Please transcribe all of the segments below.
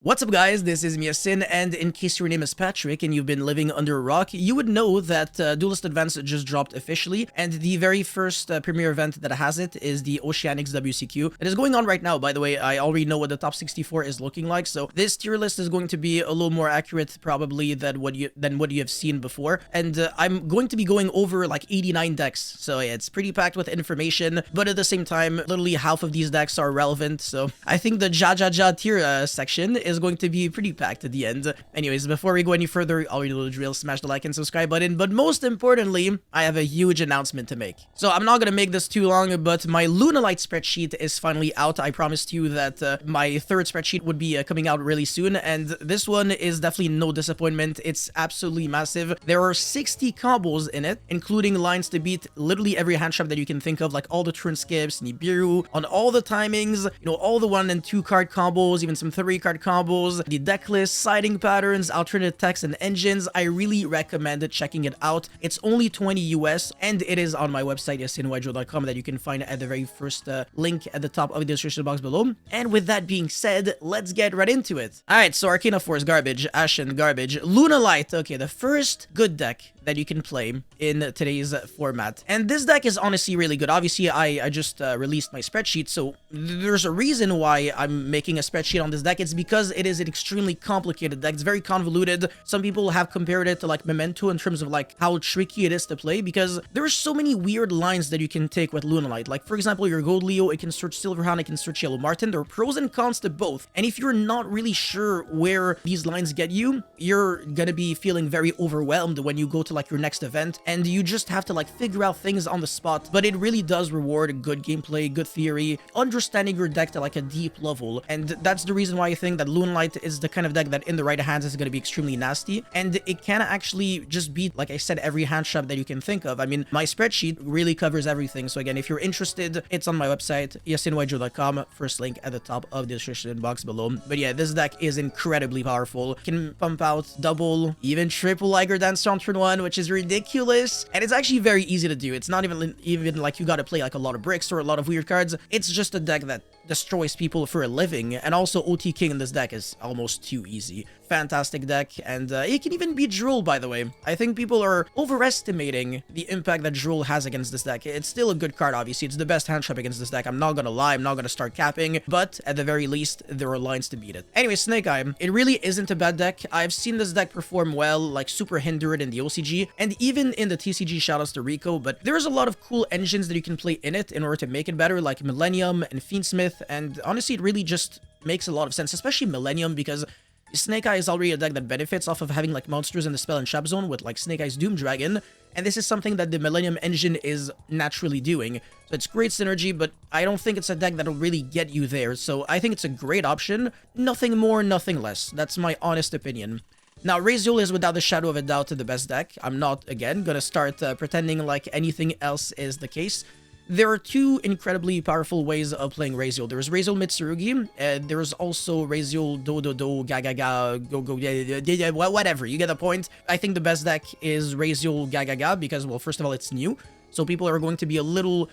What's up guys, this is Yasin, and in case your name is Patrick and you've been living under a rock, you would know that Duelist Advanced just dropped officially, and the very first premier event that has it is the Oceanics WCQ. It is going on right now, by the way. I already know what the top 64 is looking like, so this tier list is going to be a little more accurate probably than what you have seen before, and I'm going to be going over like 89 decks, so yeah, it's pretty packed with information, but at the same time, literally half of these decks are relevant, so I think the Ja tier section is going to be pretty packed at the end. Anyways, before we go any further, already know the drill, smash the like and subscribe button, but most importantly, I have a huge announcement to make. So I'm not gonna make this too long, but my Lunalight spreadsheet is finally out. I promised you that my third spreadsheet would be coming out really soon, and this one is definitely no disappointment. It's absolutely massive. There are 60 combos in it, including lines to beat literally every hand trap that you can think of, like all the turn skips, Nibiru, on all the timings, you know, all the 1 and 2 card combos, even some 3 card combos, the deck list, siding patterns, alternate text and engines. I really recommend checking it out. It's only 20 US, and it is on my website, yacineygo.com, that you can find at the very first link at the top of the description box below. And with that being said, let's get right into it. Alright, so Arcana Force, garbage. Ashen, garbage. Lunalight, okay, the first good deck that you can play in today's format. And this deck is honestly really good. Obviously, I just released my spreadsheet, so there's a reason why I'm making a spreadsheet on this deck. It's because it is an extremely complicated deck. It's very convoluted. Some people have compared it to like Memento in terms of like how tricky it is to play, because there's so many weird lines that you can take with Lunalight. Like, for example, your Gold Leo, it can search Silverhound, it can search Yellow Martin. There are pros and cons to both. And if you're not really sure where these lines get you, you're gonna be feeling very overwhelmed when you go to like your next event, and you just have to like figure out things on the spot. But it really does reward good gameplay, good theory, understanding your deck to like a deep level, and that's the reason why I think that Lunalight is the kind of deck that in the right hands is going to be extremely nasty, and it can actually just beat, like I said, every hand trap that you can think of. I mean, my spreadsheet really covers everything, so again, if you're interested, it's on my website, yacineygo.com, first link at the top of the description box below. But yeah, this deck is incredibly powerful. It can pump out double, even triple Liger Dance on turn 1, which is ridiculous, and it's actually very easy to do. It's not even like you gotta play like a lot of bricks or a lot of weird cards. It's just a deck that destroys people for a living, and also OT King in this deck is almost too easy. Fantastic deck, and it can even beat Drool, by the way. I think people are overestimating the impact that Drool has against this deck. It's still a good card, obviously. It's the best hand trap against this deck. I'm not gonna lie, I'm not gonna start capping, but at the very least, there are lines to beat it. Anyway, Snake Eye, it really isn't a bad deck. I've seen this deck perform well, like super hindered in the OCG, and even in the TCG, shoutouts to Rico, but there's a lot of cool engines that you can play in it in order to make it better, like Millennium and Fiendsmith, and honestly, it really just makes a lot of sense, especially Millennium, because Snake Eye is already a deck that benefits off of having like monsters in the spell and trap zone with like Snake Eye's Doom Dragon, and this is something that the Millennium engine is naturally doing. So it's great synergy, but I don't think it's a deck that'll really get you there, so I think it's a great option. Nothing more, nothing less. That's my honest opinion. Now, Raziel is without a shadow of a doubt the best deck. I'm not, again, gonna start pretending like anything else is the case. There are two incredibly powerful ways of playing Raziel. There's Raziel Mitsurugi, and there's also Raziel Do Gaga Go whatever. You get the point. I think the best deck is Raziel Gaga because, well, first of all, it's new, so people are going to be a little...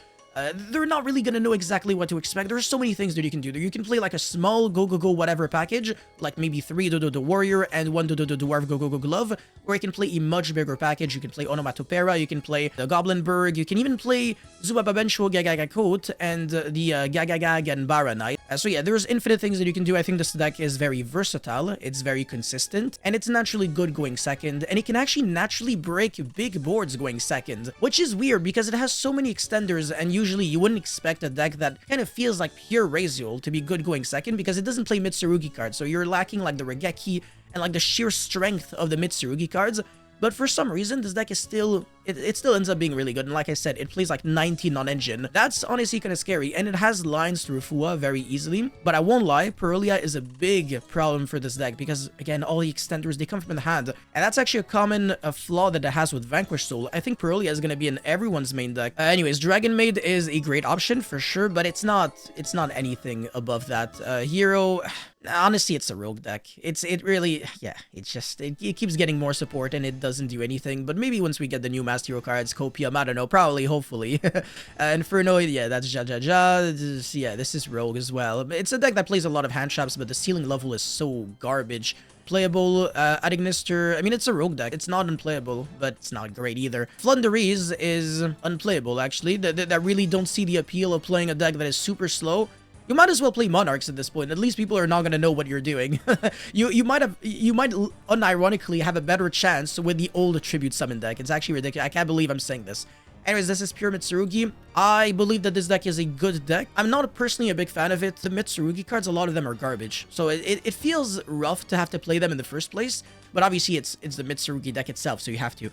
they're not really gonna know exactly what to expect. There's so many things that you can do. You can play like a small go whatever package, like maybe 3 do warrior and 1 do dwarf go glove, or you can play a much bigger package. You can play Onomatopera, you can play the Goblinburg, you can even play Zubababencho Gagaga Coat and the Gagaga Ganbara Knight. So yeah, there's infinite things that you can do. I think this deck is very versatile, it's very consistent, and it's naturally good going second, and it can actually naturally break big boards going second, which is weird because it has so many extenders, and usually you wouldn't expect a deck that kind of feels like pure Raziel to be good going second, because it doesn't play Mitsurugi cards, so you're lacking like the Regeki and like the sheer strength of the Mitsurugi cards. But for some reason, this deck is still... It still ends up being really good, and like I said, it plays like 19 non-engine. That's honestly kind of scary, and it has lines through Fua very easily, but I won't lie, Pearlia is a big problem for this deck, because, again, all the extenders, they come from the hand, and that's actually a common flaw that it has with Vanquish Soul. I think Pearlia is going to be in everyone's main deck. Anyways, Dragon Maid is a great option, for sure, but it's not anything above that. Hero... Honestly, it's a rogue deck. It really, yeah, it keeps getting more support and it doesn't do anything. But maybe once we get the new Master Hero cards, Copium, I don't know, probably, hopefully. Inferno, yeah, that's yeah, this is rogue as well. It's a deck that plays a lot of hand traps, but the ceiling level is so garbage. Playable, Adignister, I mean, it's a rogue deck. It's not unplayable, but it's not great either. Flunderies is unplayable, actually. That really don't see the appeal of playing a deck that is super slow. You might as well play Monarchs at this point. At least people are not gonna know what you're doing. you might unironically have a better chance with the old Tribute Summon deck. It's actually ridiculous. I can't believe I'm saying this. Anyways, this is pure Mitsurugi. I believe that this deck is a good deck. I'm not personally a big fan of it. The Mitsurugi cards, a lot of them are garbage. So it feels rough to have to play them in the first place. But obviously, it's the Mitsurugi deck itself, so you have to.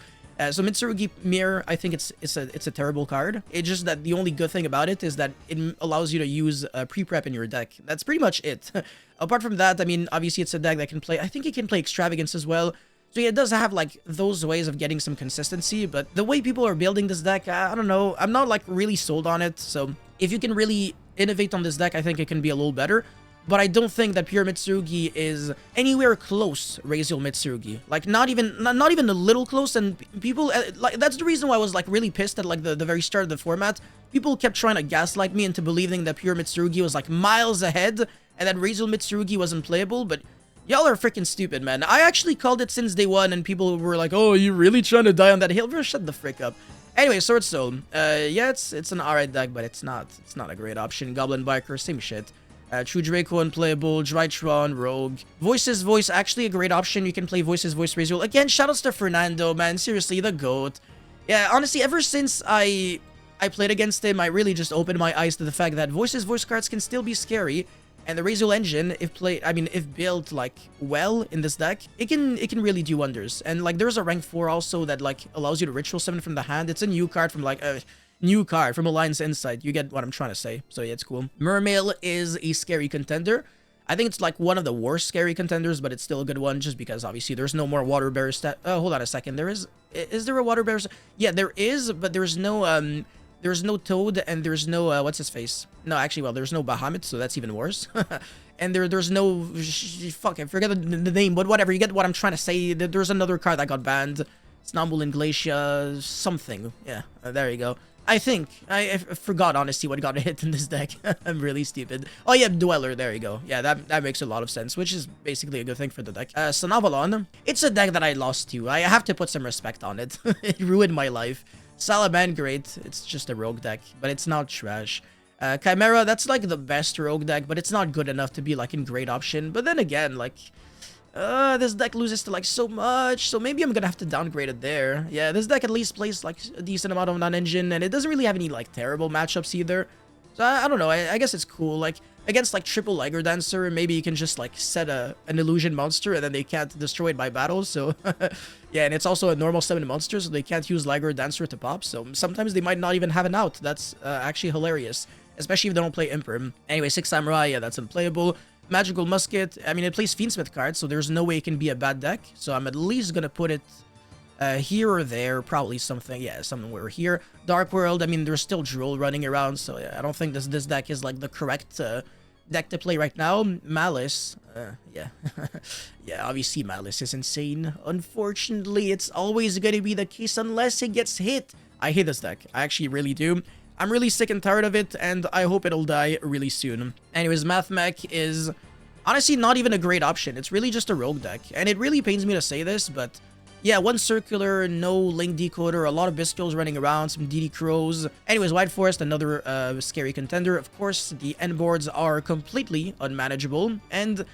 So Mitsurugi Mirror, I think it's a terrible card. It's just that the only good thing about it is that it allows you to use pre-prep in your deck. That's pretty much it. Apart from that, I mean, obviously it's a deck that can play... I think it can play Extravagance as well. So yeah, it does have, like, those ways of getting some consistency, but the way people are building this deck, I don't know. I'm not, like, really sold on it, so if you can really innovate on this deck, I think it can be a little better. But I don't think that pure Mitsurugi is anywhere close Raziel Mitsurugi. Like, not even a little close, and people... like, that's the reason why I was, like, really pissed at, like, the very start of the format. People kept trying to gaslight me into believing that pure Mitsurugi was, like, miles ahead, and that Raziel Mitsurugi was unplayable, but... y'all are freaking stupid, man. I actually called it since day one, and people were like, oh, you really trying to die on that hill? Bro, shut the frick up. Anyway, Sword Soul. Yeah, it's an alright deck, but it's not a great option. Goblin Biker, same shit. True Draco, unplayable. Drytron, Rogue. Voices Voice, actually a great option. You can play Voices Voice Raziel. Again, shoutouts to Fernando, man. Seriously, the GOAT. Yeah, honestly, ever since I played against him, I really just opened my eyes to the fact that Voices Voice cards can still be scary. And the Raziel engine, if built, like, well in this deck, it can really do wonders. And, like, there's a rank 4 also that, like, allows you to Ritual Summon from the hand. It's a new card from, like, new card from Alliance Insight. You get what I'm trying to say. So, yeah, it's cool. Mermail is a scary contender. I think it's, like, one of the worst scary contenders, but it's still a good one just because, obviously, there's no more Water Bearer stat. Oh, hold on a second. Is there a Water Bearer? Yeah, there is, but there's no, there's no Toad, and there's no, what's his face? No, actually, well, there's no Bahamut, so that's even worse. And there's no... fuck, I forget the name, but whatever, you get what I'm trying to say. There's another card that got banned. Snambul in Glacia, something. Yeah, there you go. I think. I forgot, honestly, what got hit in this deck. I'm really stupid. Oh, yeah, Dweller, there you go. Yeah, that makes a lot of sense, which is basically a good thing for the deck. Sanavalon, it's a deck that I lost to. I have to put some respect on it. It ruined my life. Salaman, great. It's just a rogue deck, but it's not trash. Chimera, that's like the best rogue deck, but it's not good enough to be like in great option. But then again, like, this deck loses to like so much, so maybe I'm gonna have to downgrade it there. Yeah, this deck at least plays like a decent amount of non-engine, and it doesn't really have any like terrible matchups either. So I don't know, I guess it's cool. Like, against like triple Liger Dancer, maybe you can just like set an illusion monster and then they can't destroy it by battle, so... yeah, and it's also a normal summon monster, so they can't use Liger Dancer to pop, so sometimes they might not even have an out. That's actually hilarious, especially if they don't play Imperm. Anyway, 6 Samurai, yeah, that's unplayable. Magical Musket, I mean, it plays Fiendsmith cards, so there's no way it can be a bad deck, so I'm at least gonna put it here or there, probably something, yeah, somewhere here. Dark World, I mean, there's still Drool running around, so yeah, I don't think this deck is like the correct deck to play right now. Malice, yeah. Yeah, obviously Malice is insane. Unfortunately, it's always gonna be the case unless it gets hit. I hate this deck, I actually really do. I'm really sick and tired of it, and I hope it'll die really soon. Anyways, Mathmech is honestly not even a great option. It's really just a rogue deck, and it really pains me to say this, but... yeah, one circular, no link decoder, a lot of Biscuits running around, some DD Crows. Anyways, White Forest, another scary contender. Of course, the end boards are completely unmanageable, and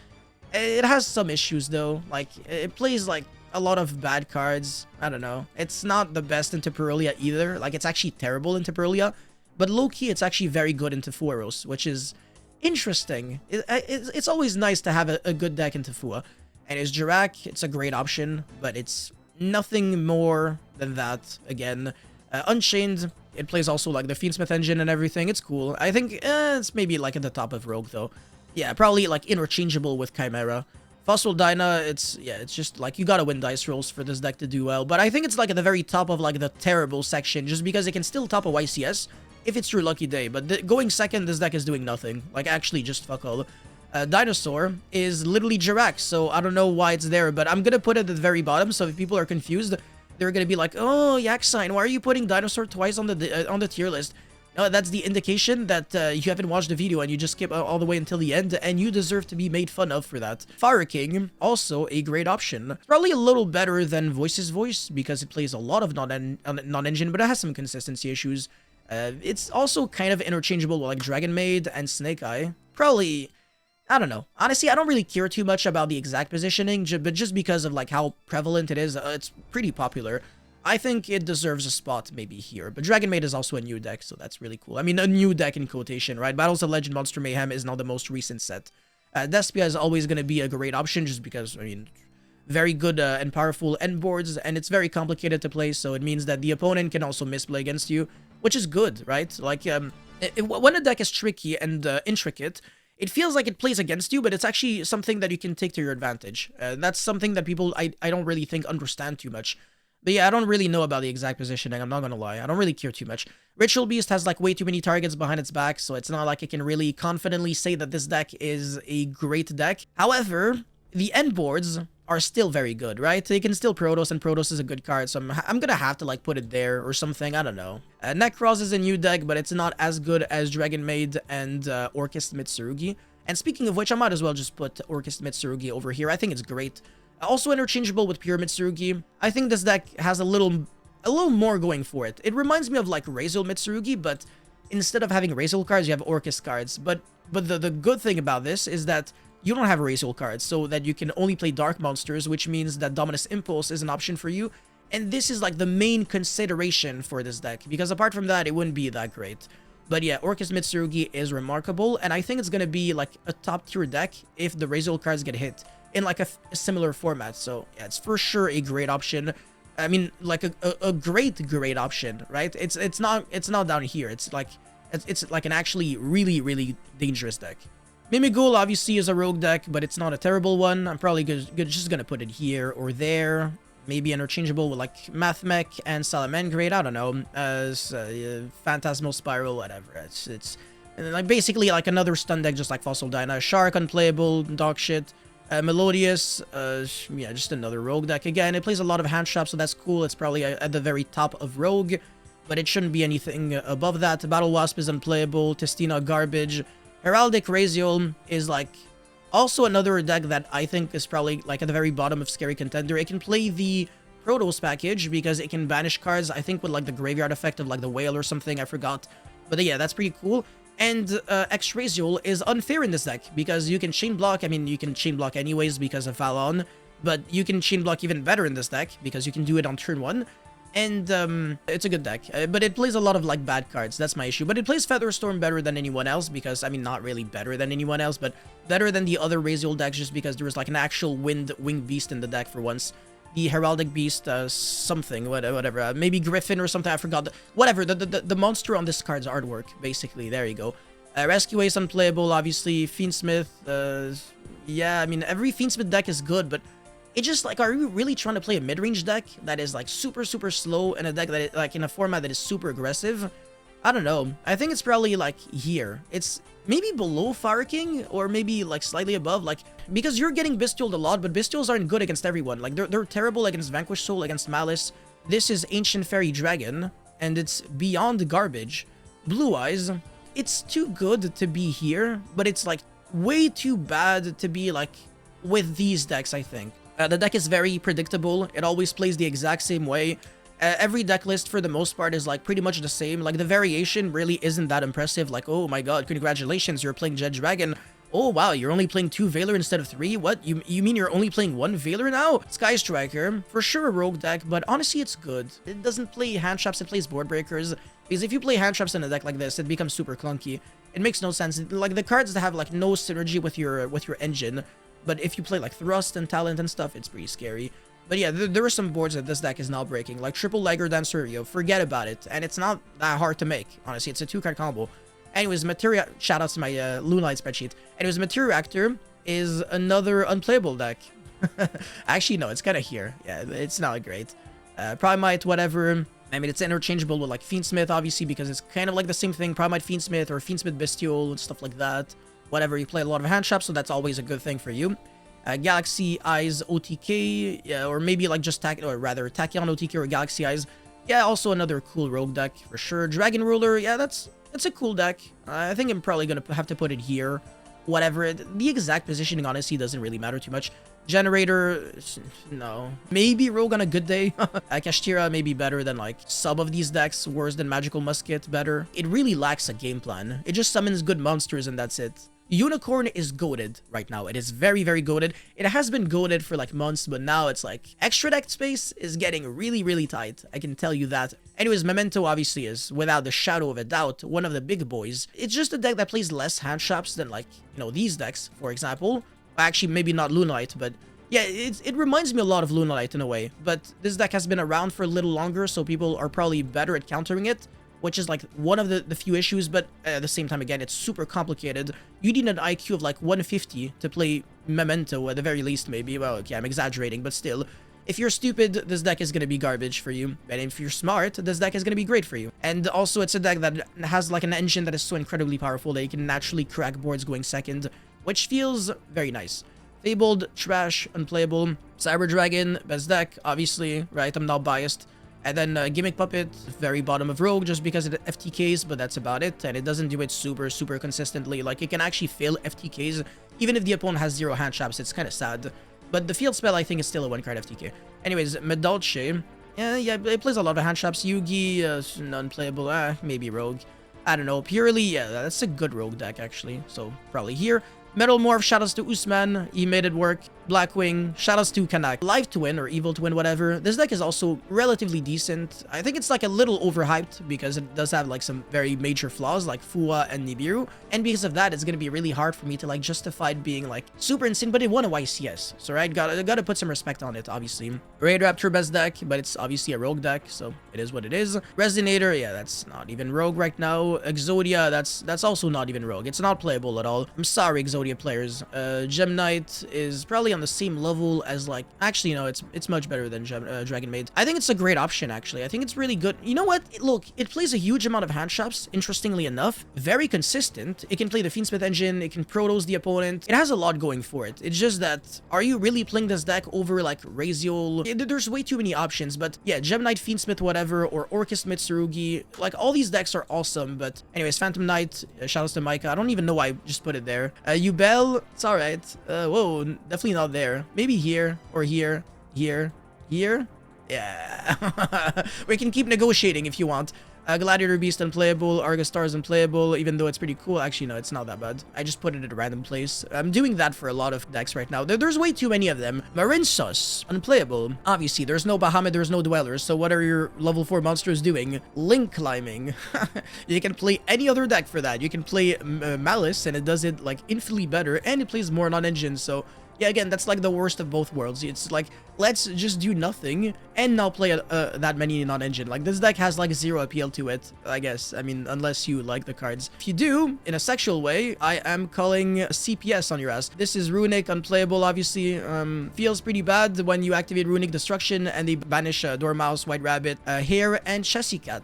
it has some issues though. Like, it plays like a lot of bad cards. I don't know. It's not the best in Temporalia either. Like, it's actually terrible in Temporalia, but low-key, it's actually very good in Tefuaros, which is interesting. It's always nice to have a good deck in Tefua. And it's Jirak, it's a great option, but it's nothing more than that. Again, Unchained, it plays also like the Fiendsmith engine and everything. It's cool. I think it's maybe like at the top of Rogue though. Yeah, probably like interchangeable with Chimera. Fossil Dyna, it's just like you gotta win dice rolls for this deck to do well. But I think it's like at the very top of like the terrible section, just because it can still top a YCS if it's your lucky day. But going second, this deck is doing nothing. Like, actually just fuck all. dinosaur is literally Jirac, so I don't know why it's there, but I'm gonna put it at the very bottom, so if people are confused, they're gonna be like, oh, Yaxine, why are you putting dinosaur twice on the tier list? No, that's the indication that you haven't watched the video and you just skip all the way until the end, and you deserve to be made fun of for that. Fire King, also a great option. Probably a little better than Voice's Voice, because it plays a lot of non-engine, but it has some consistency issues. It's also kind of interchangeable with like Dragon Maid and Snake Eye. Probably, I don't know. Honestly, I don't really care too much about the exact positioning, but just because of like how prevalent it is, it's pretty popular. I think it deserves a spot maybe here, but Dragon Maid is also a new deck, so that's really cool. I mean, a new deck in quotation, right? Battles of Legend Monster Mayhem is now the most recent set. Despia is always going to be a great option just because, I mean, very good and powerful end boards, and it's very complicated to play, so it means that the opponent can also misplay against you, which is good, right? Like, when a deck is tricky and intricate, it feels like it plays against you, but it's actually something that you can take to your advantage. That's something that people, I don't really think understand too much. But yeah, I don't really know about the exact positioning, I'm not gonna lie. I don't really care too much. Ritual Beast has like way too many targets behind its back, so it's not like it can really confidently say that this deck is a great deck. However, the end boards are still very good, right? They can still Protoss, and Protoss is a good card, so I'm gonna have to like put it there or something, I don't know. Necros is a new deck, but it's not as good as Dragon Maid and Orchis Mitsurugi. And speaking of which, I might as well just put Orchis Mitsurugi over here. I think it's great. Also interchangeable with Pure Mitsurugi. I think this deck has a little more going for it. It reminds me of like Razor Mitsurugi, but instead of having Razor cards, you have Orchis cards. But the good thing about this is that you don't have Razor cards, so that you can only play Dark Monsters, which means that Dominus Impulse is an option for you. And this is like the main consideration for this deck, because apart from that, it wouldn't be that great. But yeah, Orchis Mitsurugi is remarkable, and I think it's gonna be like a top tier deck if the Razor cards get hit in like a similar format. So yeah, it's for sure a great option. I mean, like a great option, right? It's not down here. It's like an actually really dangerous deck. Mimighoul obviously is a rogue deck, but it's not a terrible one. I'm probably just gonna put it here or there. Maybe interchangeable with like Mathmech and Salamangreat. I don't know. Phantasmal Spiral, whatever. It's like basically like another stun deck, just like Fossil Dyna. Shark unplayable, dog shit. Melodious, yeah, just another rogue deck. Again, it plays a lot of hand traps, so that's cool. It's probably at the very top of rogue, but it shouldn't be anything above that. Battle Wasp is unplayable. Testina garbage. Heraldic Raziel is like also another deck that I think is probably like at the very bottom of Scary Contender. It can play the Protoss package because it can banish cards, I think with like the graveyard effect of like the whale or something, I forgot. But yeah, that's pretty cool. And X-Raziel is unfair in this deck because you can chain block. I mean, you can chain block anyways because of Valon, but you can chain block even better in this deck because you can do it on turn 1. And it's a good deck, but it plays a lot of like bad cards. That's my issue. But it plays Featherstorm better than anyone else because, I mean, not really better than anyone else, but better than the other Raziel decks just because there was like an actual winged beast in the deck for once. The Heraldic Beast, something, whatever, maybe Griffin or something, I forgot. Whatever, the monster on this card's artwork, basically, there you go. Rescue Ace unplayable, obviously. Fiendsmith, yeah, I mean, every Fiendsmith deck is good, but it's just like, are you really trying to play a mid-range deck that is like super slow and a deck that is, like in a format that is super aggressive? I don't know. I think it's probably like here. It's maybe below Fire King or maybe like slightly above, like because you're getting Bestialed a lot, but Bestials aren't good against everyone. Like they're terrible against Vanquish Soul, against Malice. This is Ancient Fairy Dragon and it's beyond garbage. Blue Eyes, it's too good to be here, but it's like way too bad to be like with these decks, I think. The deck is very predictable. It always plays the exact same way. Every deck list, for the most part, is like pretty much the same. Like, the variation really isn't that impressive. Like, oh my god, congratulations, you're playing Jet Dragon. Oh wow, you're only playing 2 Veiler instead of 3? What? You mean you're only playing 1 Veiler now? Sky Striker, for sure a rogue deck, but honestly it's good. It doesn't play hand traps, it plays board breakers. Because if you play hand traps in a deck like this, it becomes super clunky. It makes no sense. Like, the cards that have like no synergy with your engine. But if you play like Thrust and Talent and stuff, it's pretty scary. But yeah, there are some boards that this deck is now breaking. Like Triple Liger Dancer, yo, forget about it. And it's not that hard to make, honestly. It's a 2-card combo. Anyways, Materia... Shoutouts to my Lunalight spreadsheet. Anyways, Materiactor is another unplayable deck. Actually, no, it's kind of here. Yeah, it's not great. Primite, whatever. I mean, it's interchangeable with like Fiendsmith, obviously, because it's kind of like the same thing. Primite Fiendsmith or Fiendsmith Bestial and stuff like that. whatever, you play a lot of hand traps, so that's always a good thing for you. Galaxy Eyes OTK, yeah, or maybe like just Tachyon OTK or Galaxy Eyes. Yeah, also another cool rogue deck for sure. Dragon Ruler, yeah, that's a cool deck. I think I'm probably gonna have to put it here. Whatever, the exact positioning honestly doesn't really matter too much. Generator, no. Maybe Rogue on a good day. Kashtira may be better than like some of these decks, worse than Magical Musket, better. It really lacks a game plan. It just summons good monsters and that's it. Unicorn is goated right now. It is very, very goated. It has been goated for like months, but now it's like extra deck space is getting really, really tight. I can tell you that. Anyways, Memento obviously is, without the shadow of a doubt, one of the big boys. It's just a deck that plays less hand traps than like, you know, these decks, for example. Actually, maybe not Lunalight, but yeah, it reminds me a lot of Lunalight in a way. But this deck has been around for a little longer, so people are probably better at countering it, which is like one of the few issues, but at the same time, again, it's super complicated. You need an IQ of like 150 to play Memento at the very least, maybe. Well, okay, I'm exaggerating, but still. If you're stupid, this deck is going to be garbage for you. And if you're smart, this deck is going to be great for you. And also, it's a deck that has like an engine that is so incredibly powerful that you can naturally crack boards going second, which feels very nice. Fabled, trash, unplayable. Cyber Dragon, best deck, obviously, right? I'm not biased. And then Gimmick Puppet, very bottom of Rogue, just because it FTKs, but that's about it. And it doesn't do it super, super consistently. Like, it can actually fail FTKs, even if the opponent has 0 hand traps. It's kind of sad. But the field spell, I think, is still a 1-card FTK. Anyways, Medalche. Yeah, it plays a lot of hand traps. Yugi, unplayable. Maybe Rogue. I don't know. Purely, yeah, that's a good Rogue deck, actually. So, probably here. Metal Morph, shoutouts to Usman, he made it work. Blackwing, shoutouts to Kanak. Live Twin, or Evil Twin, whatever. This deck is also relatively decent. I think it's like a little overhyped because it does have like some very major flaws like Fua and Nibiru. And because of that, it's going to be really hard for me to like justify it being like super insane, but it won a YCS. So right, gotta put some respect on it, obviously. Raid Raptor, best deck, but it's obviously a Rogue deck, so it is what it is. Resonator, yeah, that's not even Rogue right now. Exodia, that's also not even Rogue. It's not playable at all. I'm sorry, Exodia players. Gem Knight is probably on the same level as like, actually no, it's much better than Dragon Maid. I think it's a great option, actually. I think it's really good. You know what? Look, it plays a huge amount of hand traps, interestingly enough. Very consistent. It can play the Fiendsmith engine, it can Protoss the opponent. It has a lot going for it. It's just that, are you really playing this deck over like Raziel? There's way too many options, but yeah, Gem Knight, Fiendsmith, whatever, or Orcust Mitsurugi. Like, all these decks are awesome, but anyways, Phantom Knight, shoutouts to Micah. I don't even know why I just put it there. Ubel, it's alright. Whoa, definitely not there. Maybe here, or here, here, here. Yeah. We can keep negotiating if you want. Gladiator Beast unplayable, Argus Stars unplayable, even though it's pretty cool. Actually, no, it's not that bad. I just put it at a random place. I'm doing that for a lot of decks right now. There's way too many of them. Marinsus, unplayable. Obviously, there's no Bahamut, there's no Dwellers, so what are your level 4 monsters doing? Link climbing. You can play any other deck for that. You can play Malice, and it does it, like, infinitely better, and it plays more non-engine, so... Yeah, again, that's like the worst of both worlds. It's like, let's just do nothing and not play that many non-engine. Like, this deck has like 0 appeal to it, I guess. I mean, unless you like the cards. If you do, in a sexual way, I am calling CPS on your ass. This is Runic, unplayable, obviously. Feels pretty bad when you activate Runic Destruction and they banish Dormouse, White Rabbit, Hare, and Chessy Cat.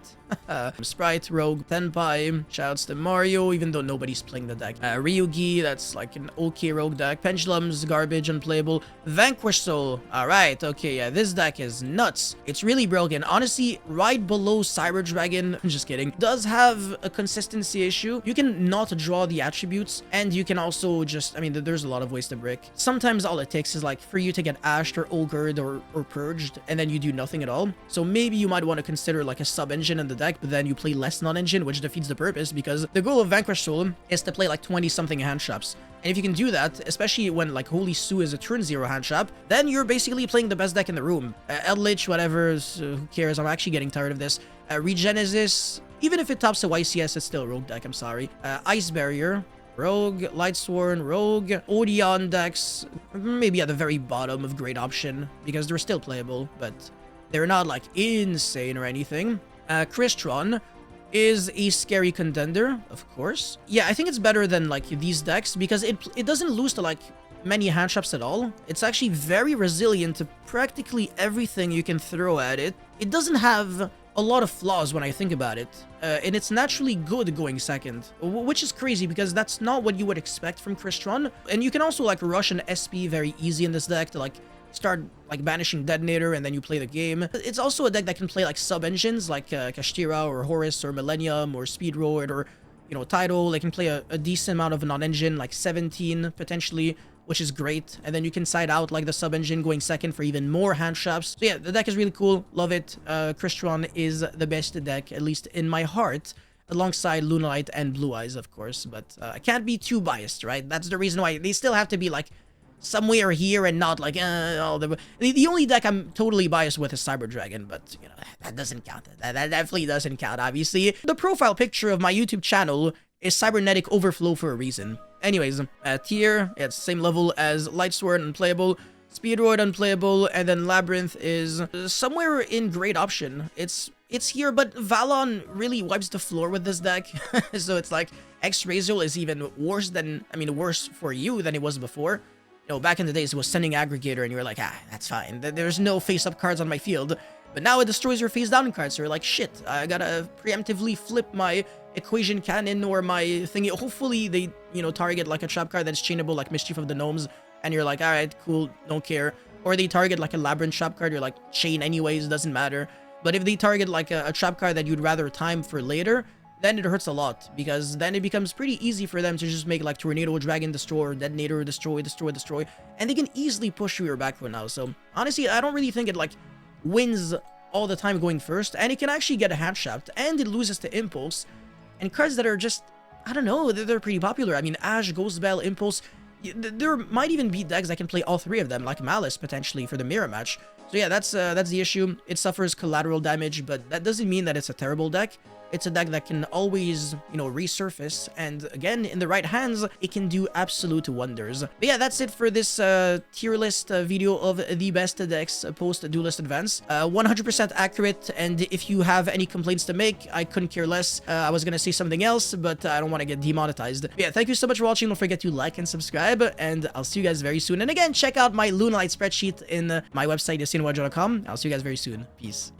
Sprite, Rogue, Tenpai, shoutouts to Mario, even though nobody's playing the deck. Ryugi, that's like an okay Rogue deck. Pendulums, garbage, unplayable. Vanquish Soul, alright, okay, yeah, this deck is nuts. It's really broken. Honestly, right below Cyber Dragon, I'm just kidding, does have a consistency issue. You can not draw the attributes, and you can also just, I mean, there's a lot of ways to brick. Sometimes all it takes is like for you to get ashed or ogred or purged, and then you do nothing at all. So maybe you might want to consider like a sub-engine in the deck, but then you play less non-engine, which defeats the purpose, because the goal of Vanquish Soul is to play like 20-something hand traps. And if you can do that, especially when like Holy Sue is a turn 0 hand trap, then you're basically playing the best deck in the room. Eldritch, whatever, who cares? I'm actually getting tired of this. Regenesis, even if it tops a YCS, it's still a Rogue deck, I'm sorry. Ice Barrier, Rogue, Lightsworn, Rogue, Odeon decks, maybe at the very bottom of great option, because they're still playable, but they're not like insane or anything. Crystron is a scary contender, of course. Yeah, I think it's better than like these decks because it doesn't lose to like many hand traps at all. It's actually very resilient to practically everything you can throw at it. It doesn't have a lot of flaws when I think about it, and it's naturally good going second, which is crazy because that's not what you would expect from Crystron. And you can also like rush an SP very easy in this deck to like start like banishing Detonator and then you play the game. It's also a deck that can play like sub-engines like Kashtira or Horus or Millennium or Speedroid or, you know, Tidal. They can play a decent amount of non-engine, like 17 potentially, which is great. And then you can side out like the sub-engine going second for even more hand traps. So yeah, the deck is really cool. Love it. Crystron is the best deck, at least in my heart, alongside Lunalight and Blue Eyes, of course. But I can't be too biased, right? That's the reason why they still have to be like somewhere here and not like the only deck I'm totally biased with is Cyber Dragon, but you know, that doesn't count. That definitely doesn't count, obviously. The profile picture of my YouTube channel is Cybernetic Overflow for a reason. Anyways, tier, it's same level as Lightsword, unplayable, Speedroid, unplayable, and then Labyrinth is somewhere in great option. It's here, but Valon really wipes the floor with this deck. So it's like X-Razor is even worse than, I mean, worse for you than it was before. You know, back in the days, it was sending Aggregator, and you were like, that's fine. There's no face-up cards on my field. But now it destroys your face-down cards, so you're like, shit, I gotta preemptively flip my Equation Cannon or my thingy. Hopefully they, you know, target like a trap card that's chainable, like Mischief of the Gnomes, and you're like, alright, cool, don't care. Or they target like a Labyrinth trap card, you're like, chain anyways, doesn't matter. But if they target like a trap card that you'd rather time for later, then it hurts a lot, because then it becomes pretty easy for them to just make like Tornado, Dragon Destroyer, Detonator, Destroy, and they can easily push through your back row now. So honestly, I don't really think it like wins all the time going first, and it can actually get a hand trapped, and it loses to Impulse, and cards that are just, I don't know, they're pretty popular. I mean, Ash, Ghost Bell, Impulse, there might even be decks that can play all three of them, like Malice potentially for the mirror match. So yeah, that's the issue. It suffers collateral damage, but that doesn't mean that it's a terrible deck. It's a deck that can always, you know, resurface, and again, in the right hands, it can do absolute wonders. But yeah, that's it for this tier list video of the best decks post-Duelist Advance. 100% accurate, and if you have any complaints to make, I couldn't care less. I was gonna say something else, but I don't want to get demonetized. But yeah, thank you so much for watching. Don't forget to like and subscribe, and I'll see you guys very soon. And again, check out my Lunalight spreadsheet in my website, yacineygo.com. I'll see you guys very soon. Peace.